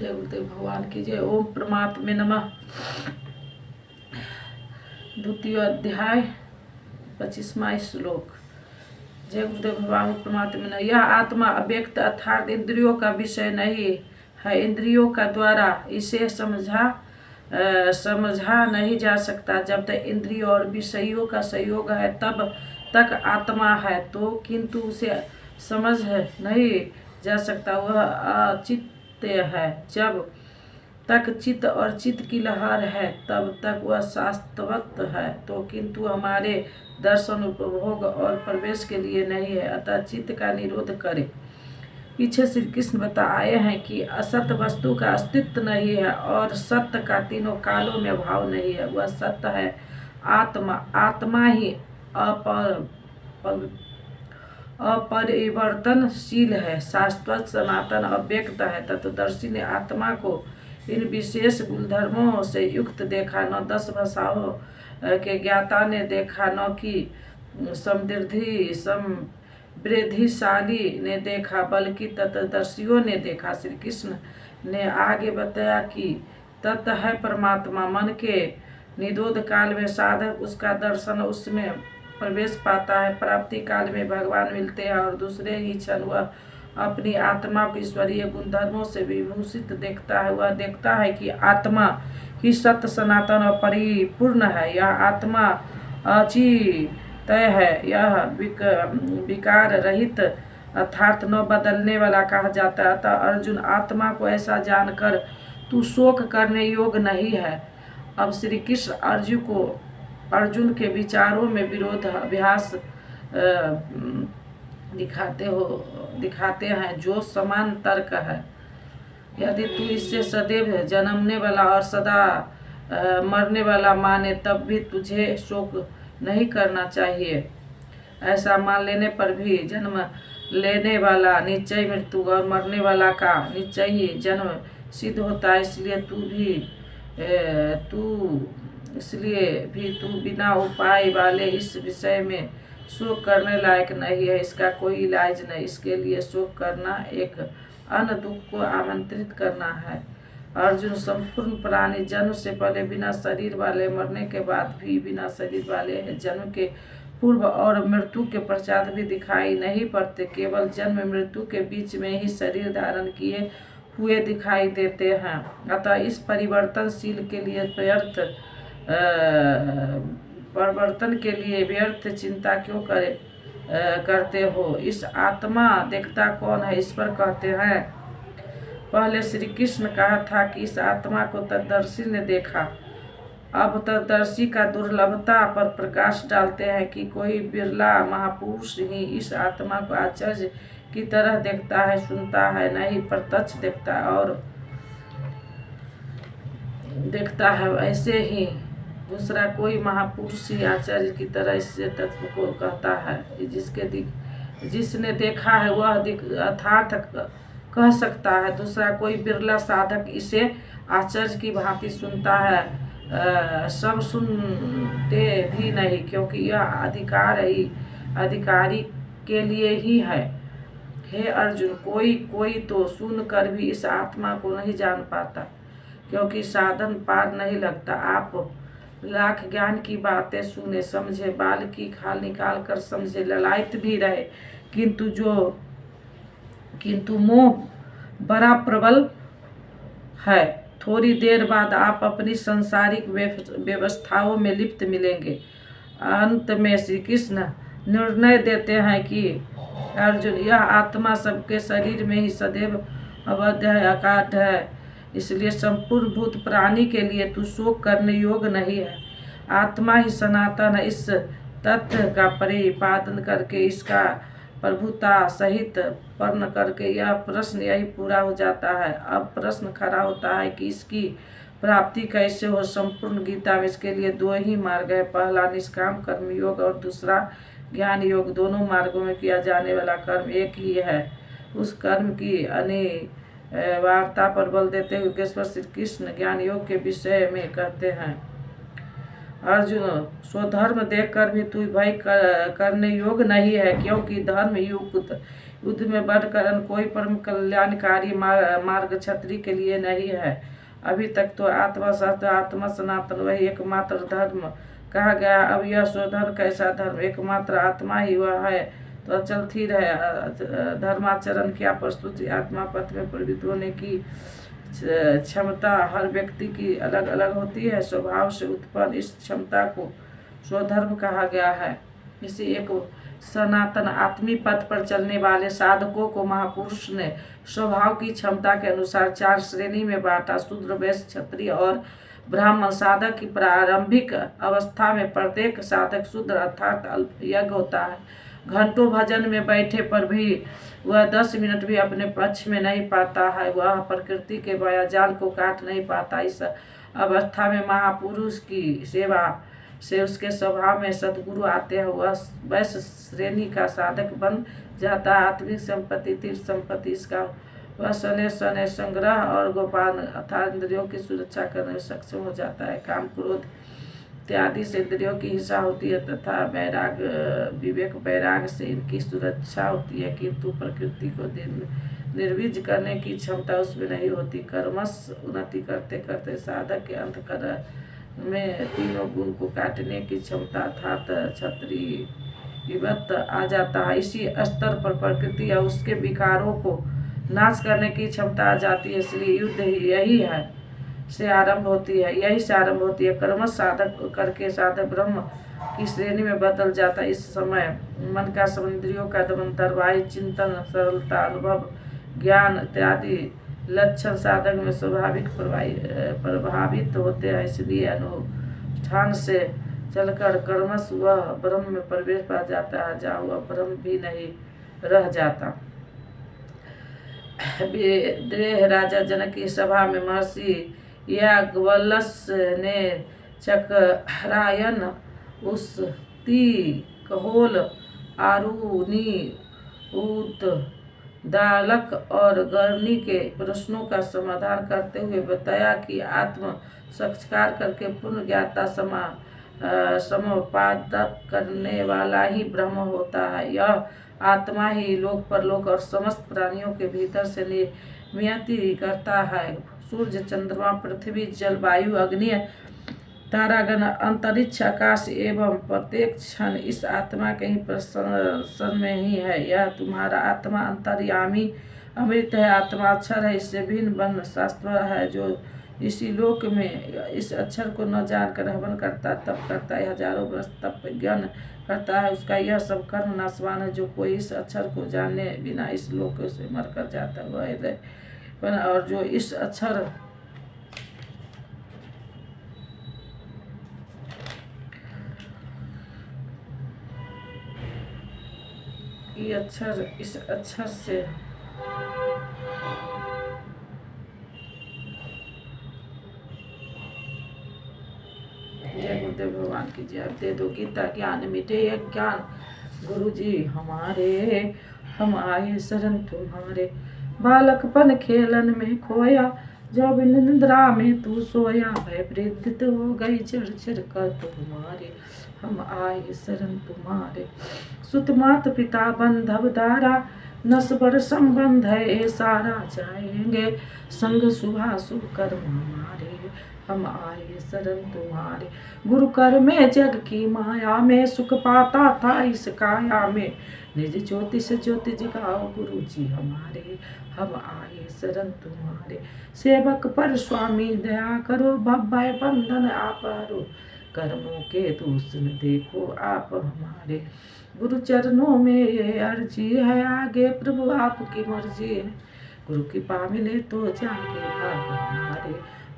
जय गुरुदेव भगवान की जय। ओम परमात्मे नमः। द्वितीय अध्याय 25वां श्लोक। जय गुरुदेव भगवान। परमात्मा नमः। यह आत्मा अव्यक्त अर्थात इंद्रियों का विषय नहीं है। इंद्रियों का द्वारा इसे समझा नहीं जा सकता। जब तक इंद्रियों और विषयों का संयोग है तब तक आत्मा है, तो किंतु उसे समझ नहीं जा सकता। वह अचित्त है। जब तक चित्त और चित्त की लहर है तब तक वह शाश्वत है, तो किंतु हमारे दर्शन, उपभोग और प्रवेश के लिए नहीं है। अतः चित्त का निरोध करे। पीछे श्री कृष्ण बताए हैं कि असत वस्तु का अस्तित्व नहीं है और सत्य का तीनों कालों में भाव नहीं है। वह सत्य है आत्मा। आत्मा ही अपरिवर्तनशील है, शाश्वत, सनातन, अव्यक्त है। तत्वदर्शी ने आत्मा को इन विशेष गुणधर्मों से युक्त देखा। न 10 भाषाओं के ज्ञाता ने देखा, न कि समृद्धिशाली ने देखा, बल्कि तत्वदर्शियों ने देखा। श्री कृष्ण ने आगे बताया कि तत्व है परमात्मा। मन के निरोध काल में साधक उसका दर्शन, उसमें प्रवेश पाता है। प्राप्ति काल में भगवान मिलते हैं और दूसरे ही क्षण वह अपनी आत्मा को ईश्वरीय गुणधर्मों से विभूषित देखता है। वह देखता है कि आत्मा ही सत्य, सनातन और परिपूर्ण है। यह आत्मा अचिंत्य है। यह विकार रहित अर्थात न बदलने वाला कहा जाता है। अतः अर्जुन, आत्मा को ऐसा जानकर तू शोक करने योग्य नहीं है। अब श्री कृष्ण अर्जुन के विचारों में विरोधाभास दिखाते हैं, जो समान तर्क है। यदि तू इससे सदैव जन्मने वाला और सदा मरने वाला माने, तब भी तुझे शोक नहीं करना चाहिए। ऐसा मान लेने पर भी जन्म लेने वाला निश्चय मृत्यु और मरने वाला का निश्चय ही जन्म सिद्ध होता है। इसलिए भी तू बिना उपाय वाले इस विषय में शोक करने लायक नहीं है। इसका कोई इलाज नहीं। इसके लिए शोक करना एक अन्य दुख को आमंत्रित करना है। अर्जुन, संपूर्ण प्राणी जन्म से पहले बिना शरीर वाले, मरने के बाद भी बिना शरीर वाले हैं। जन्म के पूर्व और मृत्यु के पश्चात भी दिखाई नहीं पड़ते। केवल जन्म मृत्यु के बीच में ही शरीर धारण किए हुए दिखाई देते हैं। अतः इस परिवर्तनशील के लिए परिवर्तन के लिए व्यर्थ चिंता क्यों करते हो। इस आत्मा देखता कौन है, इस पर कहते हैं। पहले श्री कृष्ण कहा था कि इस आत्मा को तत्वदर्शी ने देखा। अब तत्वदर्शी का दुर्लभता पर प्रकाश डालते हैं कि कोई बिरला महापुरुष ही इस आत्मा को आश्चर्य की तरह देखता है, सुनता है, नहीं प्रत्यक्ष देखता है। ऐसे ही दूसरा कोई महापुरुष ही आचार्य की तरह इस तत्व को कहता है। जिसने देखा है वह अर्थात कह सकता है। दूसरा कोई बिरला साधक इसे आचार्य की भांति सुनता है। सब सुनते भी नहीं, क्योंकि यह अधिकारी के लिए ही है। हे अर्जुन, कोई तो सुन कर भी इस आत्मा को नहीं जान पाता, क्योंकि साधन पार नहीं लगता। आप लाख ज्ञान की बातें सुने, समझे, बाल की खाल निकाल कर समझे, ललायत भी रहे, किंतु मोह बड़ा प्रबल है। थोड़ी देर बाद आप अपनी सांसारिक व्यवस्थाओं में लिप्त मिलेंगे। अंत में श्री कृष्ण निर्णय देते हैं कि अर्जुन, यह आत्मा सबके शरीर में ही सदैव अवध है, अकाट है। इसलिए संपूर्ण भूत प्राणी के लिए तू शोक करने योग्य नहीं है। आत्मा ही सनातन है। इस तथ्य का प्रतिपादन करके, इसका प्रभुता सहित पर्ण करके यह प्रश्न यही पूरा हो जाता है। अब प्रश्न खड़ा होता है कि इसकी प्राप्ति कैसे हो। संपूर्ण गीता में इसके लिए 2 ही मार्ग है। पहला निष्काम कर्म योग और दूसरा ज्ञान योग। दोनों मार्गों में किया जाने वाला कर्म एक ही है। उस कर्म की वार्ता पर बल देते हुए योगेश्वर श्री कृष्ण ज्ञान योग के विषय में कहते हैं। अर्जुन, स्वधर्म देखकर भी तू भय करने योग्य नहीं है, क्योंकि धर्म युक्त युद्ध में बढ़कर अन्य कोई परम कल्याणकारी मार्ग क्षत्रिय के लिए नहीं है। अभी तक तो आत्मा शास्त्र, आत्मा सनातन वही एकमात्र धर्म कहा गया। अब यह स्वधर्म कैसा धर्म, एकमात्र आत्मा ही वह है तो अचल स्थिर है। धर्माचरण क्या प्रस्तुति, आत्मा पथ में प्रवृत्त होने की क्षमता हर व्यक्ति की अलग अलग होती है। स्वभाव से उत्पन्न इस क्षमता को स्वधर्म कहा गया है। इसी एक सनातन आत्मी पथ पर चलने वाले साधकों को महापुरुष ने स्वभाव की क्षमता के अनुसार 4 श्रेणी में बांटा। शूद्र, वैश्य, क्षत्रिय और ब्राह्मण। साधक की प्रारंभिक अवस्था में प्रत्येक साधक शूद्र अर्थात अल्पयज्ञ होता है। घंटों भजन में बैठे पर भी वह 10 मिनट भी अपने पक्ष में नहीं पाता है। वह प्रकृति के मायाजाल को काट नहीं पाता। इस अवस्था में महापुरुष की सेवा से उसके स्वभाव में सद्गुरु आते हैं। वह वैश्य श्रेणी का साधक बन जाता है। आत्मिक संपत्ति, तीर्थ संपत्ति इसका वह शनै संग्रह और गोपाल अर्थात इंद्रियों की सुरक्षा करने में सक्षम हो जाता है। काम, क्रोध इत्यादि से इंद्रियों की हिंसा होती है तथा वैराग, विवेक वैराग से इनकी सुरक्षा होती है, किंतु प्रकृति को निर्वीज करने की क्षमता उसमें नहीं होती। कर्मश उन्नति करते करते साधक के अंतःकरण में तीनों गुण को काटने की क्षमता अर्थात क्षत्रियवत आ जाता है। इसी स्तर पर प्रकृति या उसके विकारों को नाश करने की क्षमता आ जाती है। इसलिए युद्ध यही है से आरंभ होती है, यही से आरंभ होती है। कर्म साधक करके साधक ब्रह्म की श्रेणी में बदल जाता है। इस समय मन का इंद्रियों का दमन, तरवाही, चिंतन, सरलता, अनुभव, ज्ञान इत्यादि लक्षण साधक में स्वाभाविक प्रभावित होते हैं। इसलिए अनुष्ठान से चलकर कर्मश वह ब्रह्म में प्रवेश पा जाता है जहाँ वह ब्रह्म भी नहीं रह जाता। देह राजा जनक की सभा में महर्षि याज्ञवल्क्य ने चक्रायन, उस्ती, कहोल, आरुणि, उद्दालक और गर्णी के प्रश्नों का समाधान करते हुए बताया कि आत्म साक्षात्कार करके पूर्ण ज्ञाता समपादक करने वाला ही ब्रह्म होता है। यह आत्मा ही लोक परलोक और समस्त प्राणियों के भीतर से नियति करता है। सूर्य, चंद्रमा, पृथ्वी, जल, वायु, अग्नि, तारागण, अंतरिक्ष, आकाश एवं प्रत्येक क्षण इस आत्मा के ही प्रसन्न में ही है। यह तुम्हारा आत्मा अंतर्यामी अमृत है, आत्मा अक्षर है, इससे भिन्न बन शास्त्र है। जो इसी लोक में इस अक्षर को न जानकर हवन करता, तप करता है, हजारों वर्ष तप ज्ञान करता है, उसका यह सब कर्म नाशवान है। जो कोई इस अक्षर को जाने बिना इस लोक से मर कर जाता है वह और जो इस अक्षर इस अक्षर से जय गुरुदेव भगवान की जय। दे दो गीता ज्ञान मिटे ज्ञान, गुरु जी हमारे हम आए शरण तुम्हारे। बालकपन खेलन में खोया, जब निद्रा में तू सोया, भय वृद्ध हो गई चढ़ कर तुम्हारे, हम आए शरण तुम्हारे। सुत मात पिता बंधव दारा, नस्बर संबंध है ए सारा, जाएंगे संग शुभा शुभ कर्म हमारे, हम आए शरण तुम्हारे। गुरु कर में जग की माया में, सुख पाता था इस काया में, निज ज्योति से ज्योति जगाओ गुरु जी हमारे, हम आए शरण तुम्हारे। सेवक पर स्वामी दया करो, भय बंधन आप हरो, कर्मों के दोष न देखो आप हमारे। गुरु चरणों में ये अर्जी है, आगे प्रभु आपकी मर्जी है, गुरु कृपा मिले तो जाके भाग हमारे,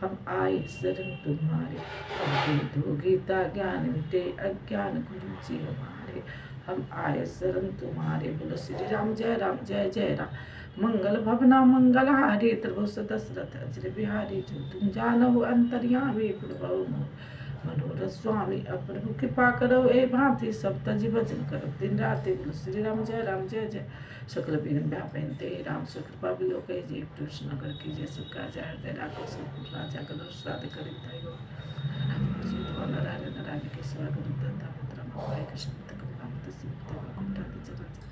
हम आए शरण तुम्हारे। अब दे दो गीता ज्ञान मिटे अज्ञान, गुरु जी हमारे, हम आए शरण तुम्हारे। बोलो श्री राम जय जय राम। मंगल भवना मंगल हारी, त्रिभुज दशरथ अजर बिहारी, जो तुम जानो अंतर्यामी प्रभु मनोरथ स्वामी। अब प्रभु कृपा करो ए भांति, सब तज भजन करो दिन राति। बोलो श्री राम जय जय। सकल विघ्न व्यापयन्ते राम सुकृपा विलोकय, जय कृष्ण नगर की जय सुखा जय हृदय राखो सब राजा कलर श्राद्ध करिता हो नारायण नारायण के स्वर्ग दत्ता मुद्रा कृष्ण तक शिव तक